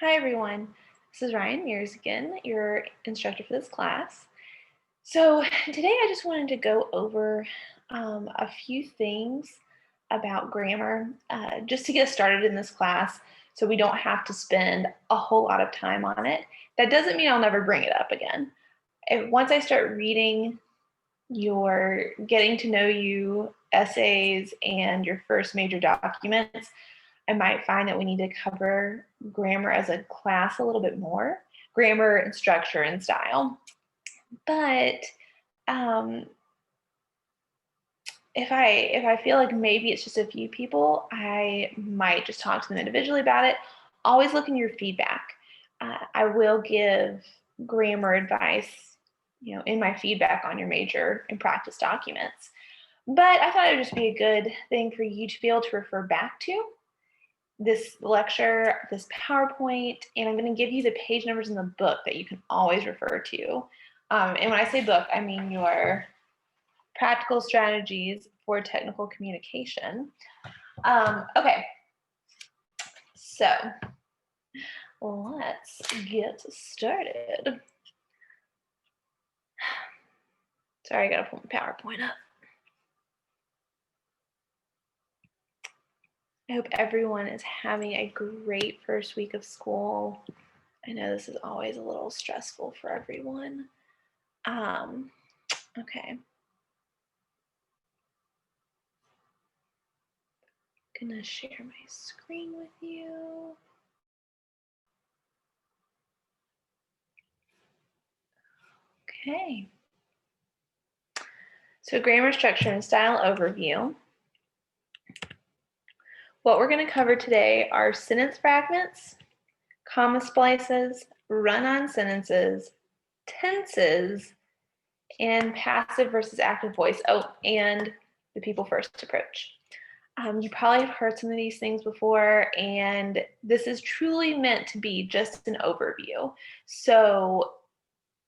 Hi everyone, this is Ryan Mears again, your instructor for this class. So today I just wanted to go over a few things about grammar just to get us started in this class so we don't have to spend a whole lot of time on it. That doesn't mean I'll never bring it up again. Once I start reading your getting to know you essays and your first major documents, I might find that we need to cover grammar as a class a little bit more, grammar and structure and style. But um, if I feel like maybe it's just a few people, I might just talk to them individually about it. Always look in your feedback. I will give grammar advice, in my feedback on your major and practice documents. But I thought it would just be a good thing for you to be able to refer back to this lecture, this PowerPoint, and I'm going to give you the page numbers in the book that you can always refer to. And when I say book, I mean your Practical Strategies for Technical Communication. Okay, so let's get started. Sorry, I gotta pull my PowerPoint up. I hope everyone is having a great first week of school. I know this is always a little stressful for everyone. Okay. Gonna share my screen with you. Okay. So grammar, structure, and style overview. What we're going to cover today are sentence fragments, comma splices, run-on sentences, tenses, and passive versus active voice. Oh, and the people first approach. You probably have heard some of these things before, and this is truly meant to be just an overview. So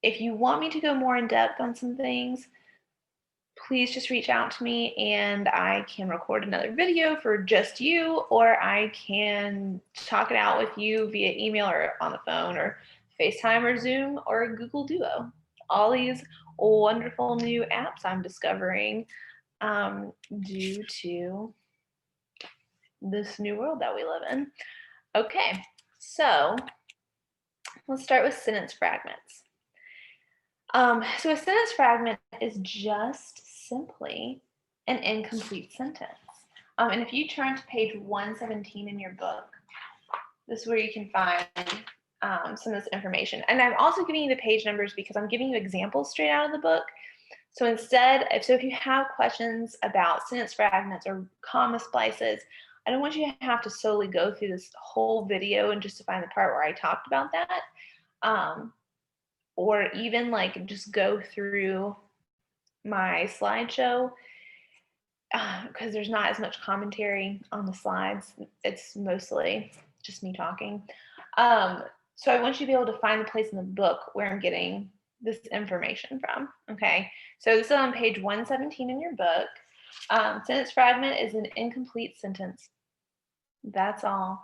if you want me to go more in depth on some things, please just reach out to me and I can record another video for just you, or I can talk it out with you via email or on the phone or FaceTime or Zoom or Google Duo. All these wonderful new apps I'm discovering due to this new world that we live in. Okay, so let's start with sentence fragments. So a sentence fragment is just simply an incomplete sentence. And if you turn to page 117 in your book, this is where you can find some of this information. And I'm also giving you the page numbers because I'm giving you examples straight out of the book. So if you have questions about sentence fragments or comma splices, I don't want you to have to solely go through this whole video and just to find the part where I talked about that. Or even like just go through my slideshow because there's not as much commentary on the slides. It's mostly just me talking. So I want you to be able to find the place in the book where I'm getting this information from. Okay, so this is on page 117 in your book. Sentence fragment is an incomplete sentence. That's all.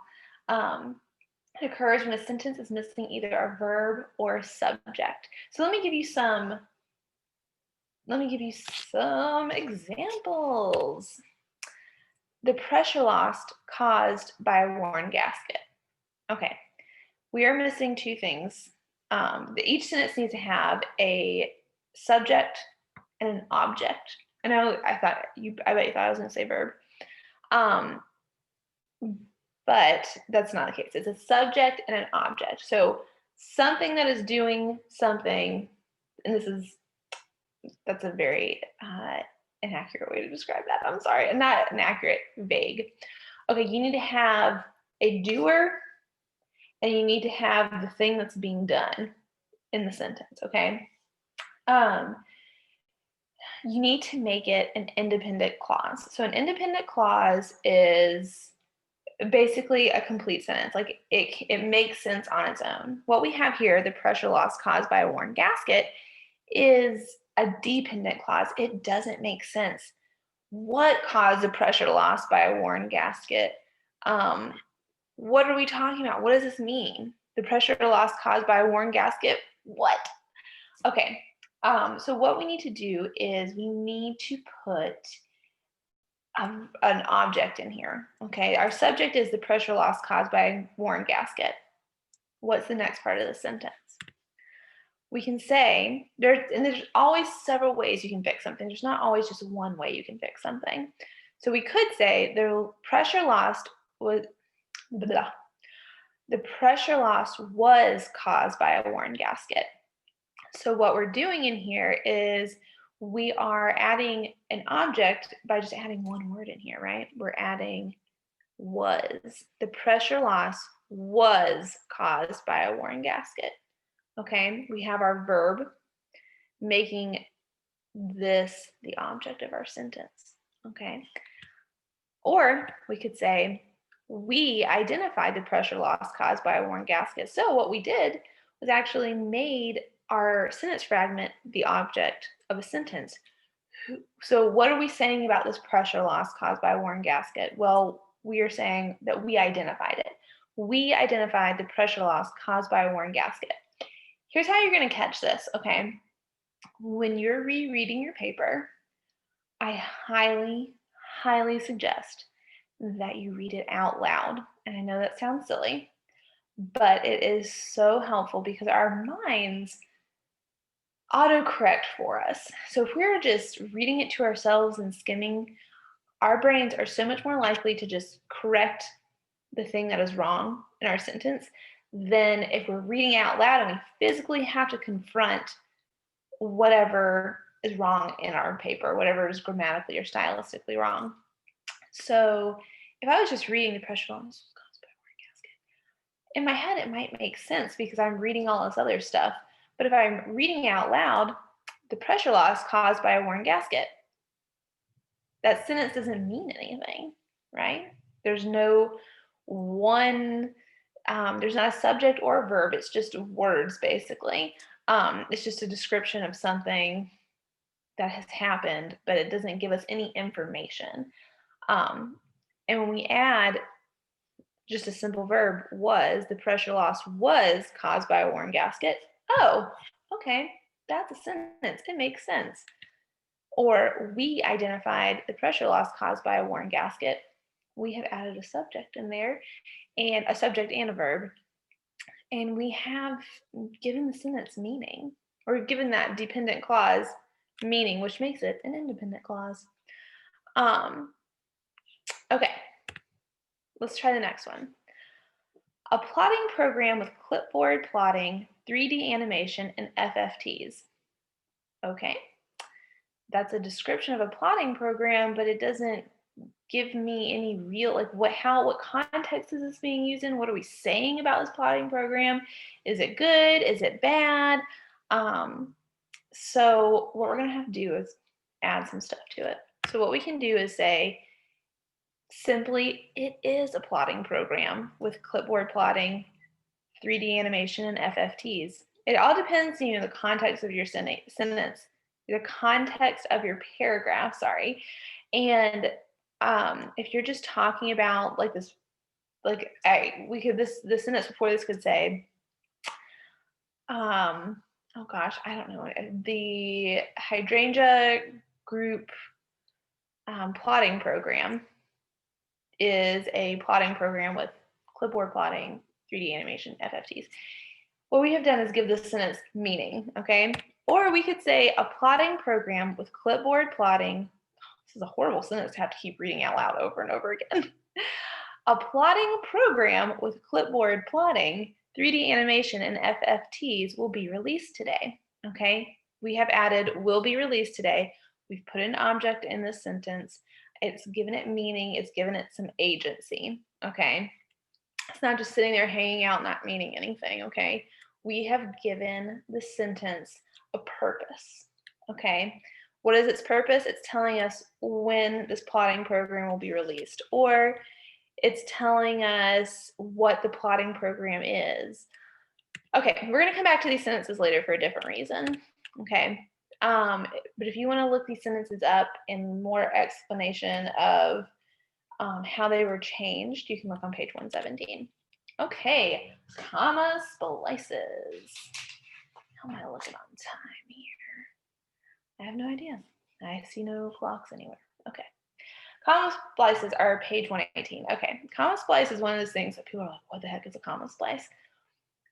It occurs when a sentence is missing either a verb or a subject. So let me give you some examples. The pressure loss caused by a worn gasket. Okay, we are missing two things. Each sentence needs to have a subject and an object. I bet you thought I was going to say verb. But that's not the case. It's a subject and an object. So something that is doing something, and that's a very inaccurate way to describe that. I'm sorry, not inaccurate, vague. Okay, you need to have a doer and you need to have the thing that's being done in the sentence, okay? You need to make it an independent clause. So an independent clause is basically a complete sentence. Like it makes sense on its own. What we have here, the pressure loss caused by a worn gasket, is a dependent clause. It doesn't make sense. What caused the pressure loss by a worn gasket? What are we talking about? What does this mean? The pressure loss caused by a worn gasket? What? Okay, so what we need to do is we need to put an object in here. Okay, our subject is the pressure loss caused by a worn gasket. What's the next part of the sentence? We can say, there's always several ways you can fix something. There's not always just one way you can fix something. So we could say the pressure loss was, blah, the pressure loss was caused by a worn gasket. So what we're doing in here is we are adding an object by just adding one word in here, right? We're adding was. The pressure loss was caused by a worn gasket. Okay, we have our verb making this the object of our sentence. Okay, or we could say, we identified the pressure loss caused by a worn gasket. So what we did was actually made our sentence fragment the object of a sentence. So what are we saying about this pressure loss caused by a worn gasket? Well, we are saying that we identified it. We identified the pressure loss caused by a worn gasket. Here's how you're going to catch this, okay? When you're rereading your paper, I highly, highly suggest that you read it out loud. And I know that sounds silly, but it is so helpful because our minds autocorrect for us. So if we're just reading it to ourselves and skimming, our brains are so much more likely to just correct the thing that is wrong in our sentence than if we're reading out loud and we physically have to confront whatever is wrong in our paper, whatever is grammatically or stylistically wrong. So if I was just reading the pressure loss was caused by a worn gasket, in my head it might make sense because I'm reading all this other stuff. But if I'm reading out loud, the pressure loss caused by a worn gasket, that sentence doesn't mean anything, right? There's no one, there's not a subject or a verb. It's just words, basically. It's just a description of something that has happened, but it doesn't give us any information. And when we add just a simple verb, was, the pressure loss was caused by a worn gasket. Oh, okay, that's a sentence. It makes sense. Or we identified the pressure loss caused by a worn gasket. We have added a subject in there, and a subject and a verb. And we have given the sentence meaning, or we've given that dependent clause meaning, which makes it an independent clause. Okay, let's try the next one. A plotting program with clipboard plotting, 3D animation, and FFTs. Okay, that's a description of a plotting program, but it doesn't give me any real, like what context is this being used in? What are we saying about this plotting program? Is it good? Is it bad? So what we're gonna have to do is add some stuff to it. So what we can do is say, simply, it is a plotting program with clipboard plotting, 3D animation, and FFTs. It all depends, the context of your sentence, the context of your paragraph, sorry. And if you're just talking about like this, like the sentence before this could say, oh gosh, I don't know, the hydrangea group plotting program is a plotting program with clipboard plotting, 3D animation, FFTs. What we have done is give this sentence meaning, okay? Or we could say a plotting program with clipboard plotting. This is a horrible sentence to have to keep reading out loud over and over again. A plotting program with clipboard plotting, 3D animation, and FFTs will be released today, okay? We have added will be released today. We've put an object in this sentence. It's given it meaning. It's given it some agency, okay? It's not just sitting there hanging out, not meaning anything, okay? We have given the sentence a purpose, okay? What is its purpose? It's telling us when this plotting program will be released, or it's telling us what the plotting program is. Okay, we're gonna come back to these sentences later for a different reason, okay? But if you wanna look these sentences up in more explanation of how they were changed, you can look on page 117. Okay, comma splices. How am I looking on time here? I have no idea. I see no clocks anywhere. Okay. Comma splices are page 118. Okay. Comma splice is one of those things that people are like, what the heck is a comma splice?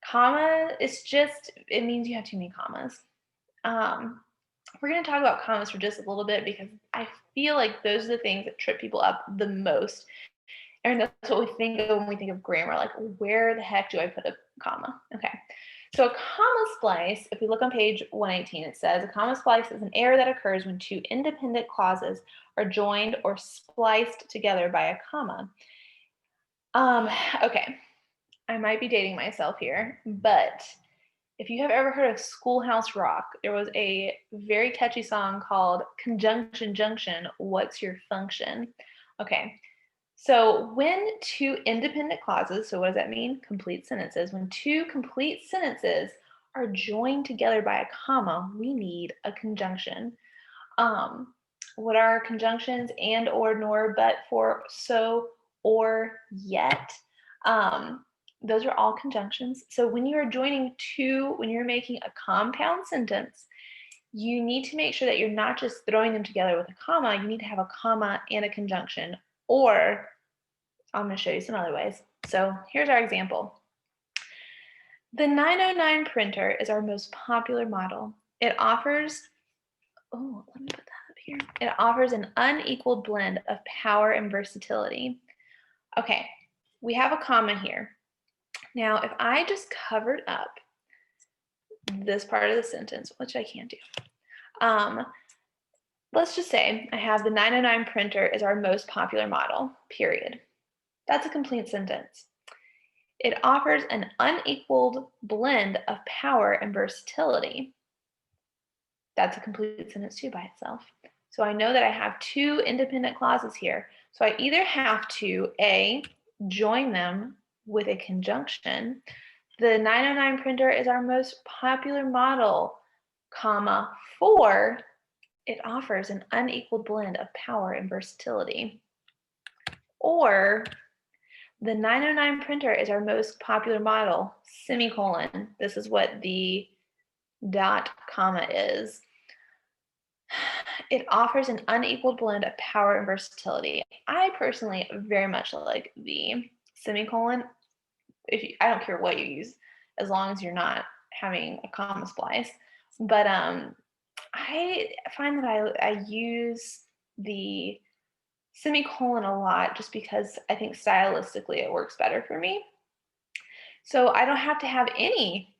Comma is just, it means you have too many commas. We're going to talk about commas for just a little bit because I feel like those are the things that trip people up the most. And that's what we think of when we think of grammar, like where the heck do I put a comma? Okay. So a comma splice, if we look on page 118, it says a comma splice is an error that occurs when two independent clauses are joined or spliced together by a comma. Okay, I might be dating myself here, but if you have ever heard of Schoolhouse Rock, there was a very catchy song called Conjunction Junction, What's Your Function? Okay, so when two independent clauses, so what does that mean? Complete sentences. When two complete sentences are joined together by a comma, we need a conjunction. What are conjunctions? And, or, nor, but, for, so, or, yet. Those are all conjunctions. So when you are joining two, when you're making a compound sentence, you need to make sure that you're not just throwing them together with a comma. You need to have a comma and a conjunction, or I'm going to show you some other ways. So here's our example. The 909 printer is our most popular model. It offers, oh, let me put that up here. It offers an unequal blend of power and versatility. Okay, we have a comma here. Now, if I just covered up this part of the sentence, which I can't do, let's just say I have the 909 printer is our most popular model, period. That's a complete sentence. It offers an unequaled blend of power and versatility. That's a complete sentence too by itself. So I know that I have two independent clauses here. So I either have to, A, join them with a conjunction. The 909 printer is our most popular model, comma, for it offers an unequal blend of power and versatility. Or the 909 printer is our most popular model, semicolon. This is what the dot comma is. It offers an unequal blend of power and versatility. I personally very much like the semicolon. I don't care what you use, as long as you're not having a comma splice. But I find that I use the semicolon a lot just because I think stylistically it works better for me. So I don't have to have any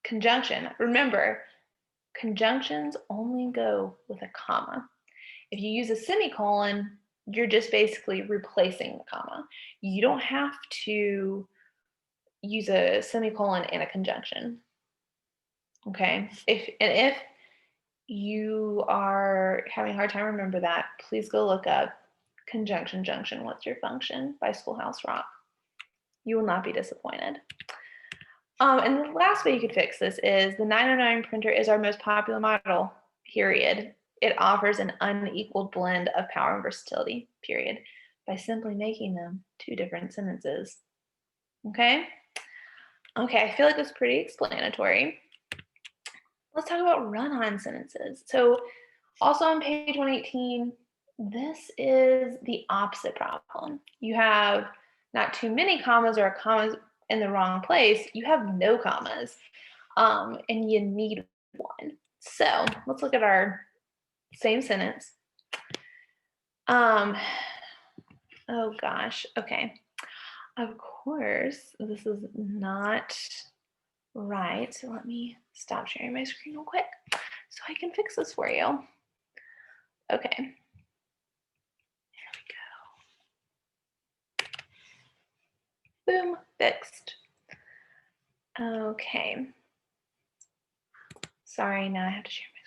conjunction. Remember, conjunctions only go with a comma. If you use a semicolon, you're just basically replacing the comma. You don't have to use a semicolon and a conjunction. Okay? If you are having a hard time remember that, please go look up Conjunction Junction, What's Your Function by Schoolhouse Rock. You will not be disappointed. And the last way you could fix this is the 909 printer is our most popular model, period. It offers an unequal blend of power and versatility, period, by simply making them two different sentences. Okay? Okay, I feel like that's pretty explanatory. Let's talk about run-on sentences. So also on page 118, this is the opposite problem. You have not too many commas or commas in the wrong place. You have no commas, and you need one. So let's look at our same sentence. Oh gosh, okay. Of course, this is not right. So let me stop sharing my screen real quick so I can fix this for you. Okay. There we go. Boom, fixed. Okay. Sorry, now I have to share my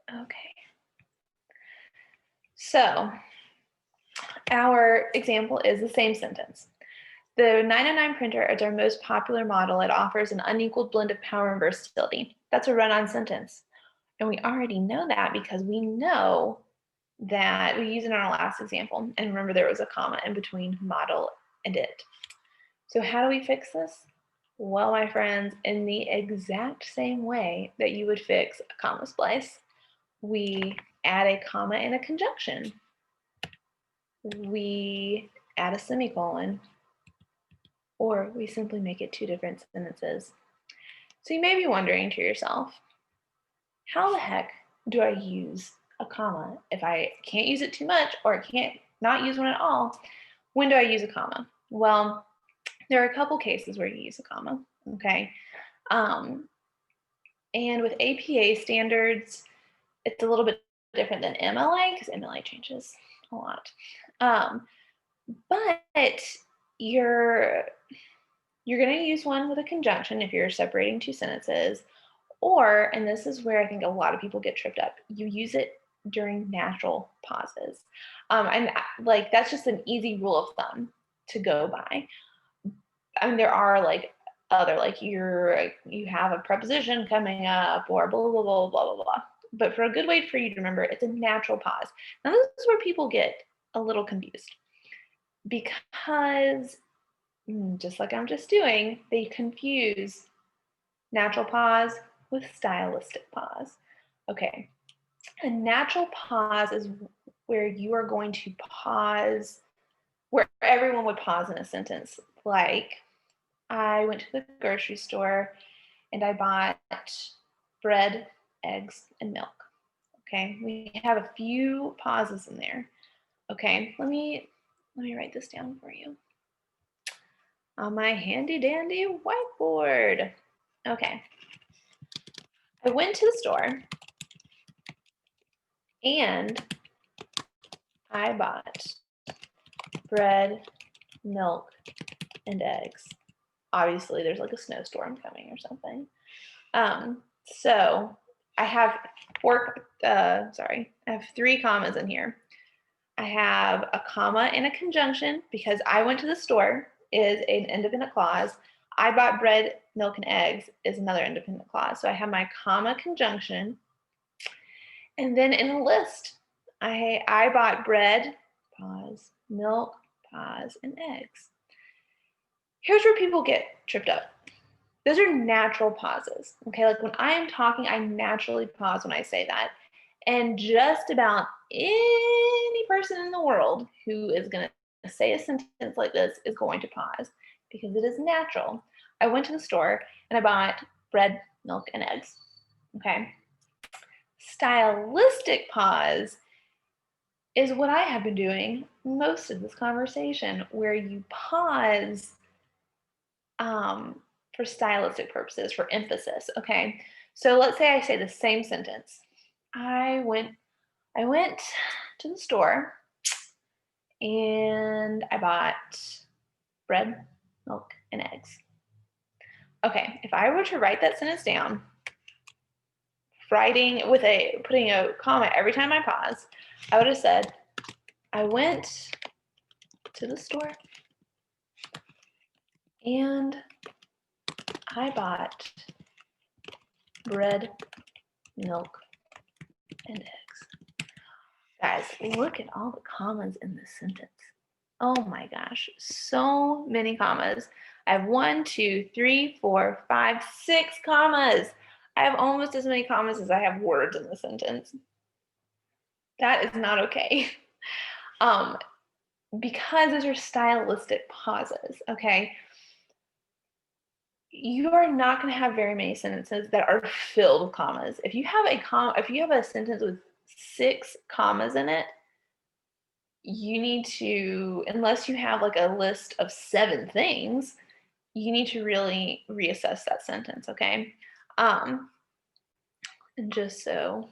screen again. Okay. So our example is the same sentence. The 909 printer is our most popular model. It offers an unequal blend of power and versatility. That's a run-on sentence. And we already know that because we know that we used in our last example. And remember, there was a comma in between model and it. So how do we fix this? Well, my friends, in the exact same way that you would fix a comma splice, we add a comma and a conjunction. We add a semicolon, or we simply make it two different sentences. So you may be wondering to yourself, how the heck do I use a comma if I can't use it too much or I can't not use one at all? When do I use a comma? Well, there are a couple cases where you use a comma, okay? And with APA standards, it's a little bit different than MLA because MLA changes a lot. But you're going to use one with a conjunction if you're separating two sentences, or, and this is where I think a lot of people get tripped up, you use it during natural pauses. And like, that's just an easy rule of thumb to go by. I mean, there are like other, like you have a preposition coming up or blah, blah, blah, blah, blah, blah. But for a good way for you to remember, it's a natural pause. Now, this is where people get a little confused because just like I'm just doing, they confuse natural pause with stylistic pause. Okay, a natural pause is where you are going to pause, where everyone would pause in a sentence. Like, I went to the grocery store and I bought bread, eggs, and milk. Okay, we have a few pauses in there. Okay, let me write this down for you on my handy dandy whiteboard. Okay, I went to the store and I bought bread, milk, and eggs. Obviously, there's like a snowstorm coming or something. So I have I have three commas in here. I have a comma and a conjunction because I went to the store is an independent clause. I bought bread, milk, and eggs is another independent clause. So I have my comma conjunction. And then in a list, I bought bread, pause, milk, pause, and eggs. Here's where people get tripped up. Those are natural pauses. Okay, like when I am talking, I naturally pause when I say that. And just about any person in the world who is going to say a sentence like this is going to pause because it is natural. I went to the store and I bought bread, milk, and eggs. Okay. Stylistic pause is what I have been doing most of this conversation, where you pause for stylistic purposes, for emphasis. Okay. So let's say I say the same sentence. I went to the store and I bought bread, milk, and eggs. Okay, if I were to write that sentence down, putting a comma every time I pause, I would have said, I went to the store and I bought bread, milk, and eggs. Guys, look at all the commas in this sentence. Oh my gosh, so many commas. I have 1, 2, 3, 4, 5, 6 commas. I have almost as many commas as I have words in the sentence. That is not okay. Because those are stylistic pauses, okay? You are not going to have very many sentences that are filled with commas. If you have a sentence with 6 commas in it, you need to, unless you have like a list of 7 things, you need to really reassess that sentence, okay? And just so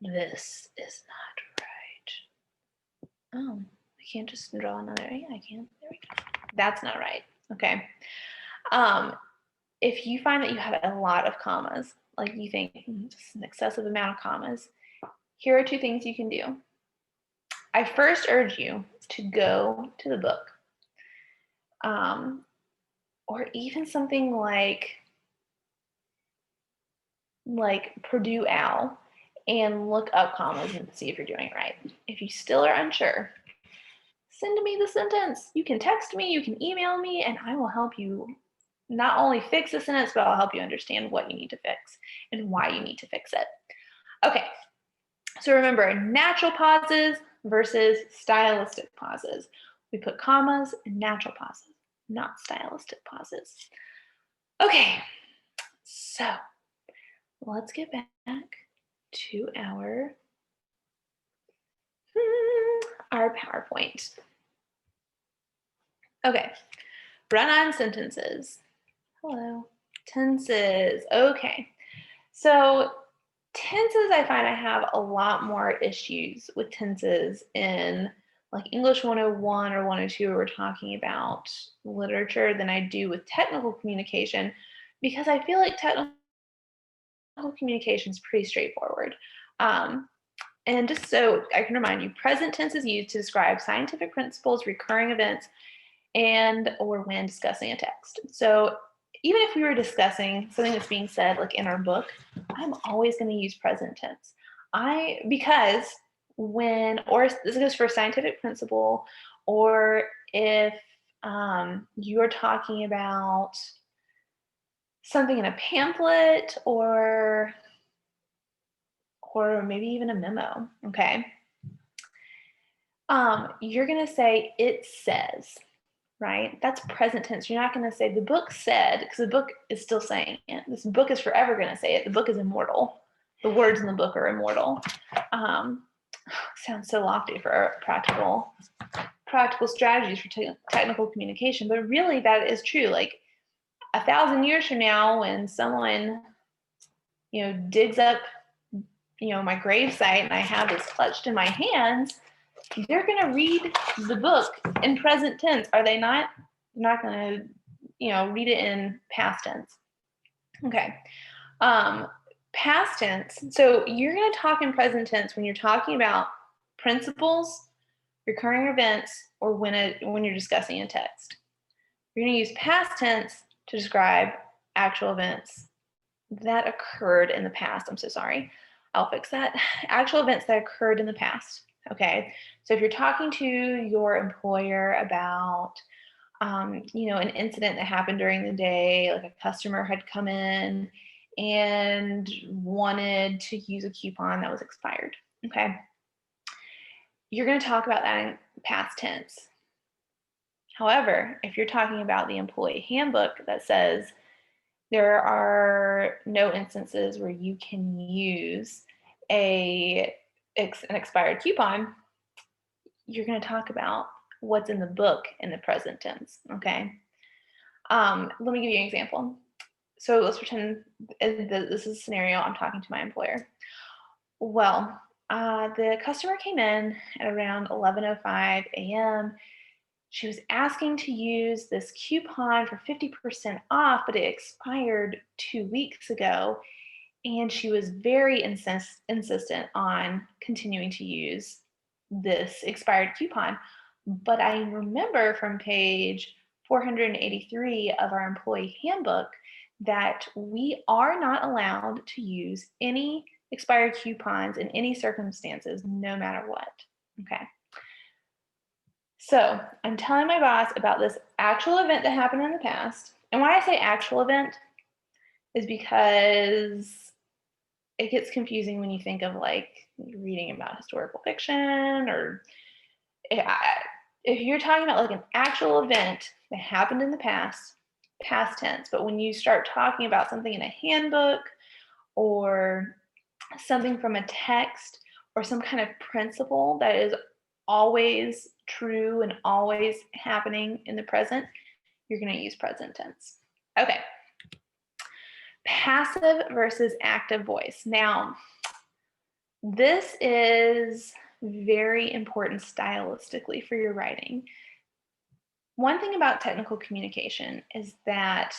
this is not right. Oh, I can't just draw another. Yeah, I can. There we go. That's not right. Okay. If you find that you have a lot of commas, like you think just an excessive amount of commas, here are 2 things you can do. I first urge you to go to the book, or even something like like Purdue OWL and look up commas and see if you're doing it right. If you still are unsure, send me the sentence. You can text me, you can email me, and I will help you not only fix the sentence, but I'll help you understand what you need to fix and why you need to fix it. Okay, so remember, natural pauses versus stylistic pauses. We put commas in natural pauses, not stylistic pauses. Okay, so let's get back to our PowerPoint. Okay, run-on sentences. Hello. Tenses. Okay. So tenses, I find I have a lot more issues with tenses in like English 101 or 102 where we're talking about literature than I do with technical communication, because I feel like technical communication is pretty straightforward. And just so I can remind you, present tense is used to describe scientific principles, recurring events, and or when discussing a text. So even if we were discussing something that's being said like in our book, I'm always going to use present tense. Because or this goes for a scientific principle, or if you're talking about something in a pamphlet or maybe even a memo, okay? You're going to say it says, right? That's present tense. You're not going to say the book said, because the book is still saying it. This book is forever going to say it. The book is immortal. The words in the book are immortal. Sounds so lofty for practical strategies for technical communication, but really that is true. Like 1,000 years from now, when someone, digs up, my gravesite and I have this clutched in my hands, they're going to read the book in present tense, are they not? They're not going to, read it in past tense. Okay. Past tense. So you're going to talk in present tense when you're talking about principles, recurring events, or when you're discussing a text. You're going to use past tense to describe actual events that occurred in the past. I'm so sorry. I'll fix that. Actual events that occurred in the past. Okay. So if you're talking to your employer about, an incident that happened during the day, like a customer had come in and wanted to use a coupon that was expired. Okay. You're going to talk about that in past tense. However, if you're talking about the employee handbook that says there are no instances where you can use an expired coupon, you're going to talk about what's in the book in the present tense, okay? Let me give you an example. So let's pretend this is a scenario. I'm talking to my employer. Well, the customer came in at around 11:05 a.m. She was asking to use this coupon for 50% off, but it expired 2 weeks ago. And she was very insistent on continuing to use this expired coupon. But I remember from page 483 of our employee handbook that we are not allowed to use any expired coupons in any circumstances, no matter what. Okay. So I'm telling my boss about this actual event that happened in the past. And why I say actual event is because it gets confusing when you think of like reading about historical fiction, or if you're talking about like an actual event that happened in the past tense. But when you start talking about something in a handbook or something from a text or some kind of principle that is always true and always happening in the present, you're going to use present tense. Okay. Passive versus active voice. Now, this is very important stylistically for your writing. One thing about technical communication is that,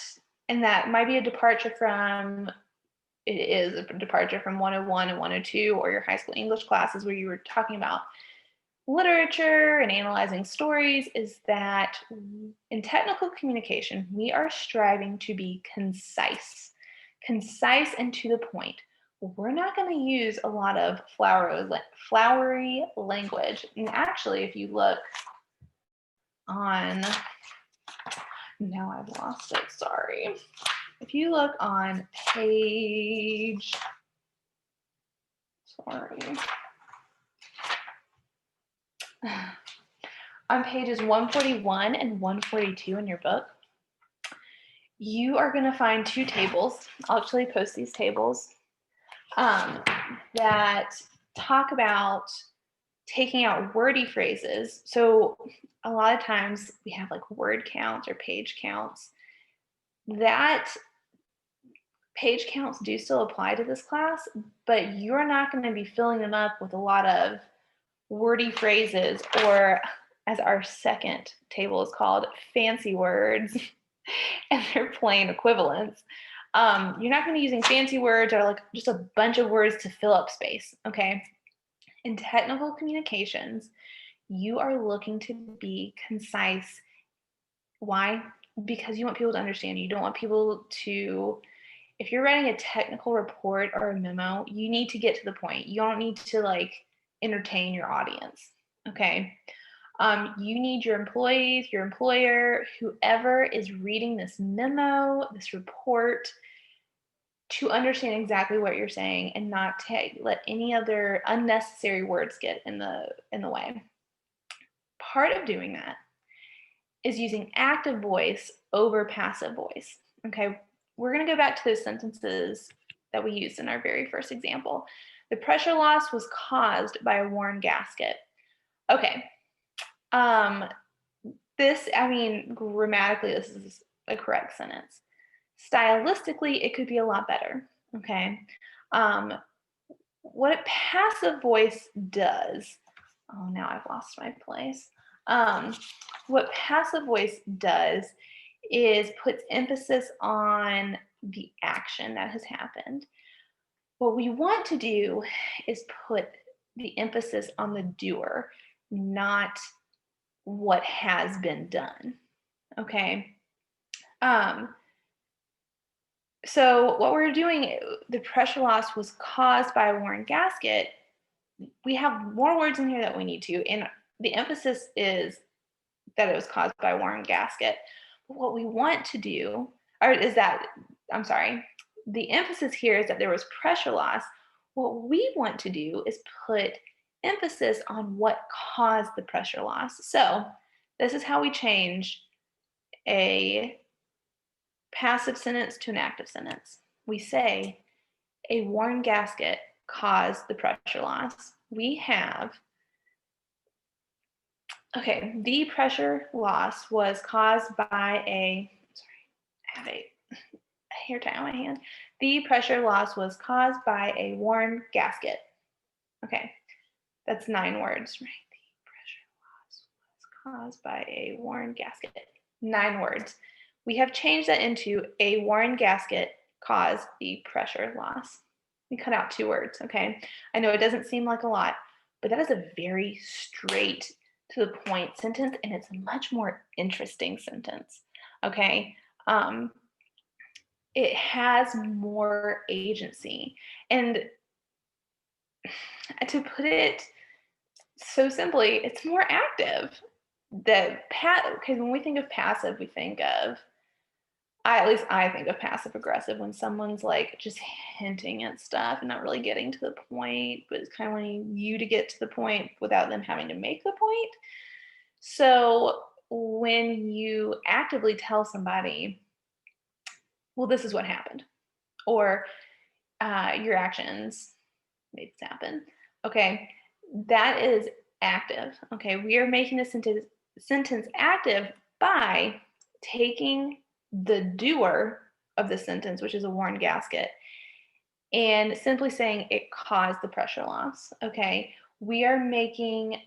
and that might be a departure from, it is a departure from 101 and 102 or your high school English classes where you were talking about literature and analyzing stories, is that in technical communication, we are striving to be concise. concise and to the point. We're not going to use a lot of flowery language. And actually, if you look on, now I've lost it, sorry. If you look on page, on pages 141 and 142 in your book, you are going to find two tables. I'll actually post these tables that talk about taking out wordy phrases. So a lot of times we have like word counts or page counts. That page counts do still apply to this class, but you're not going to be filling them up with a lot of wordy phrases, or as our second table is called, fancy words and their plain equivalents. You're not going to be using fancy words or like just a bunch of words to fill up space, okay? In technical communications, you are looking to be concise. Why? Because you want people to understand. You don't want people to, if you're writing a technical report or a memo, you need to get to the point. You don't need to like entertain your audience, okay? You need your employees, your employer, whoever is reading this memo, this report, to understand exactly what you're saying and not let any other unnecessary words get in the way. Part of doing that is using active voice over passive voice. Okay, we're going to go back to those sentences that we used in our very first example. The pressure loss was caused by a worn gasket. Okay, grammatically, this is a correct sentence. Stylistically, it could be a lot better, okay? What a passive voice does, oh, now I've lost my place. What passive voice does is puts emphasis on the action that has happened. What we want to do is put the emphasis on the doer, not what has been done, okay? So what we're doing, the pressure loss was caused by a worn gasket. We have more words in here that we need to, and the emphasis is that it was caused by a worn gasket. But what we want to do, the emphasis here is that there was pressure loss. What we want to do is put emphasis on what caused the pressure loss. So this is how we change a passive sentence to an active sentence. We say a worn gasket caused the pressure loss. We have, okay, the pressure loss was caused by I have a hair tie on my hand. The pressure loss was caused by a worn gasket. Okay, that's 9 words, right? The pressure loss was caused by a worn gasket. 9 words. We have changed that into a worn gasket caused the pressure loss. We cut out 2 words, okay? I know it doesn't seem like a lot, but that is a very straight to the point sentence, and it's a much more interesting sentence, okay? It has more agency. And to put it so simply, it's more active. Because when we think of passive, we think of, at least I think of passive aggressive when someone's like just hinting at stuff and not really getting to the point, but it's kind of wanting you to get to the point without them having to make the point. So when you actively tell somebody, well, this is what happened, or your actions made this happen, okay, that is active. Okay, we are making the sentence active by taking the doer of the sentence, which is a worn gasket, and simply saying it caused the pressure loss. Okay, we are making,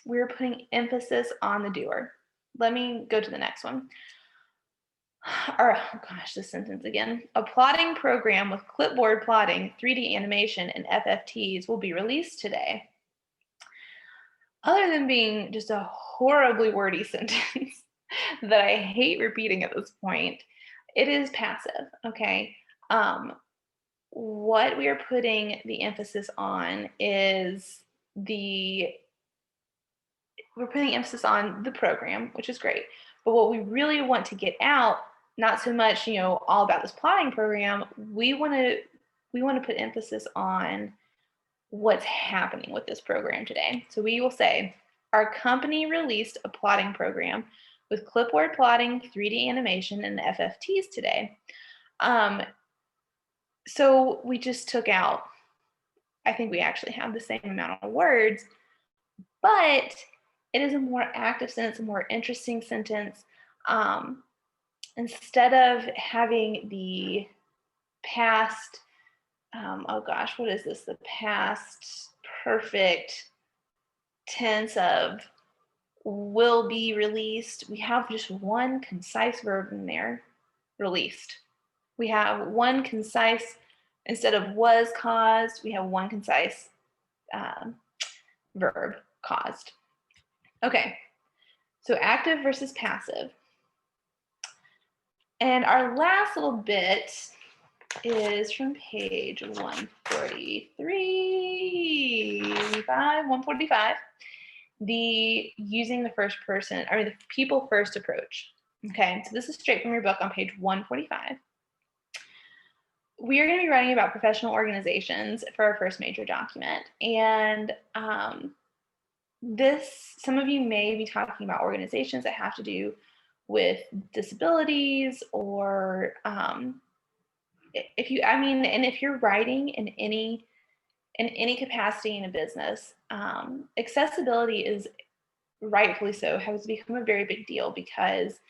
we're putting emphasis on the doer. Let me go to the next one. Or, oh gosh, this sentence again. A plotting program with clipboard plotting, 3D animation, and FFTs will be released today. Other than being just a horribly wordy sentence that I hate repeating at this point, It is passive, okay? What we are putting the emphasis on is we're putting emphasis on the program, which is great. But what we really want to get out, not so much, all about this plotting program, we want to put emphasis on what's happening with this program today. So we will say, our company released a plotting program with clipboard plotting, 3D animation, and FFTs today. So we just took out, I think we actually have the same amount of words, but it is a more active sentence, a more interesting sentence. Instead of having the past, oh gosh, what is this? The past perfect tense of will be released. We have just one concise verb in there, released. We have one concise, instead of was caused, we have one concise verb, caused. Okay, so active versus passive. And our last little bit is from page 145, the using the first person, or the people first approach. Okay, so this is straight from your book on page 145. We are going to be writing about professional organizations for our first major document. And some of you may be talking about organizations that have to do with disabilities, or if you're writing in any capacity in a business, accessibility is, rightfully so, has become a very big deal because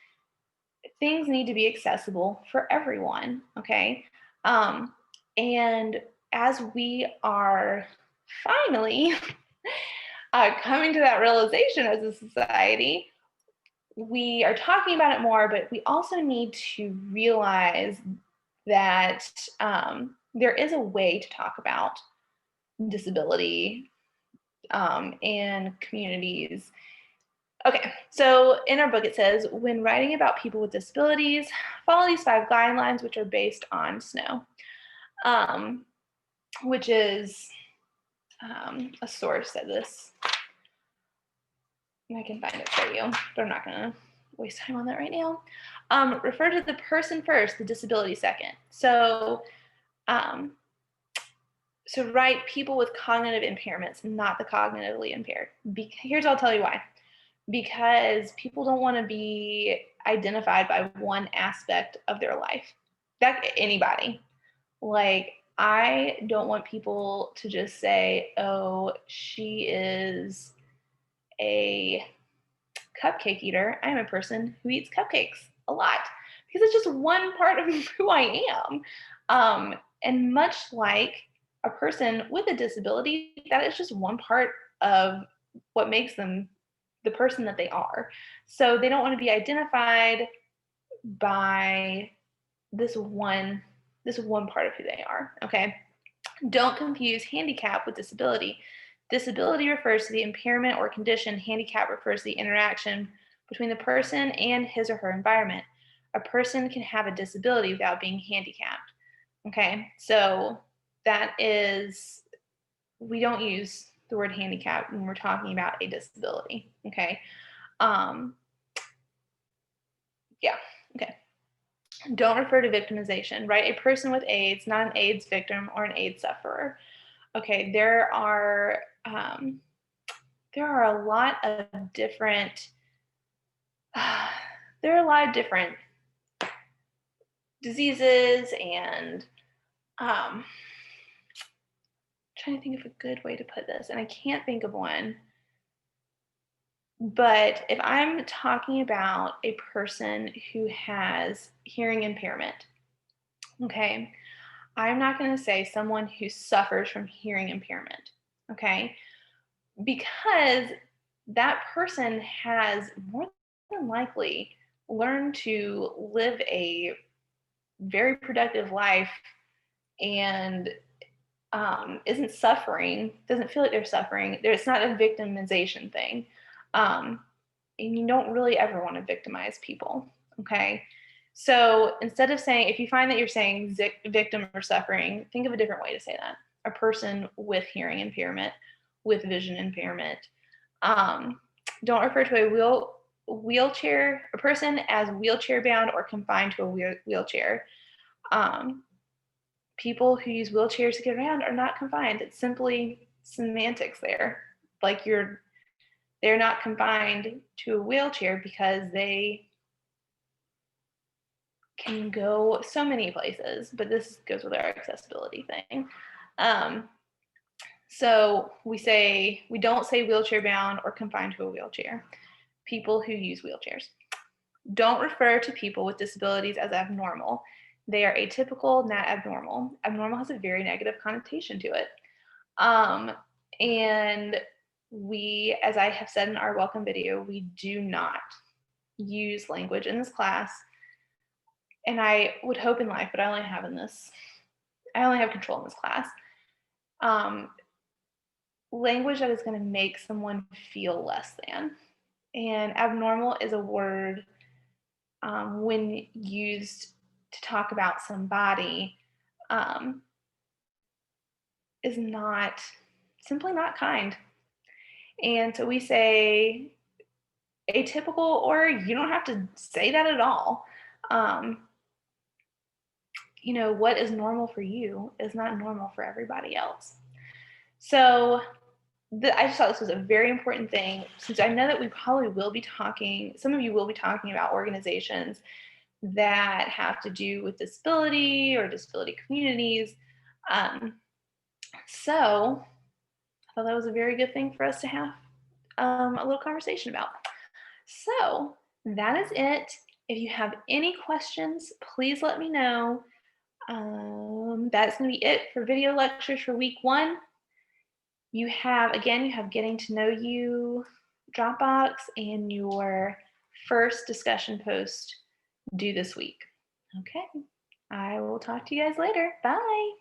things need to be accessible for everyone, okay? And as we are finally coming to that realization as a society, we are talking about it more, but we also need to realize that there is a way to talk about disability and communities. Okay, so in our book it says, when writing about people with disabilities, follow these 5 guidelines, which are based on SNOW, which is a source that this, I can find it for you, but I'm not going to waste time on that right now. Refer to the person first, the disability second. So write people with cognitive impairments, not the cognitively impaired. I'll tell you why. Because people don't want to be identified by one aspect of their life. Anybody. Like, I don't want people to just say, oh, she is a cupcake eater. I'm a person who eats cupcakes a lot, because it's just one part of who I am. And much like a person with a disability, that is just one part of what makes them the person that they are. So they don't want to be identified by this one part of who they are, okay? Don't confuse handicap with disability. Disability refers to the impairment or condition. Handicap refers to the interaction between the person and his or her environment. A person can have a disability without being handicapped, okay? So we don't use the word handicap when we're talking about a disability, okay? Yeah, okay. Don't refer to victimization, right? A person with AIDS, not an AIDS victim or an AIDS sufferer. Okay, there are a lot of different diseases, and trying to think of a good way to put this, and I can't think of one. But if I'm talking about a person who has hearing impairment, okay, I'm not going to say someone who suffers from hearing impairment, okay, because that person has more than likely learned to live a very productive life and isn't suffering, doesn't feel like they're suffering. It's not a victimization thing. And you don't really ever want to victimize people, okay? So instead of saying, if you find that you're saying victim or suffering, think of a different way to say that. A person with hearing impairment, with vision impairment. Don't refer to a wheelchair, a person as wheelchair bound or confined to a wheelchair. People who use wheelchairs to get around are not confined. It's simply semantics there. Like they're not confined to a wheelchair because they can go so many places, but this goes with our accessibility thing. So we don't say wheelchair bound or confined to a wheelchair. People who use wheelchairs. Don't refer to people with disabilities as abnormal. They are atypical, not abnormal. Abnormal has a very negative connotation to it. And we, as I have said in our welcome video, we do not use language in this class. And I would hope in life, but I only have control in this class. Language that is going to make someone feel less than. And abnormal is a word when used to talk about somebody is simply not kind. And so we say atypical, or you don't have to say that at all. What is normal for you is not normal for everybody else. So I just thought this was a very important thing, since I know that we probably will be some of you will be talking about organizations that have to do with disability or disability communities. So I thought that was a very good thing for us to have a little conversation about. So that is it. If you have any questions, please let me know. That's going to be it for video lectures for week 1. You have Getting to Know You Dropbox and your first discussion post due this week. Okay, I will talk to you guys later. Bye.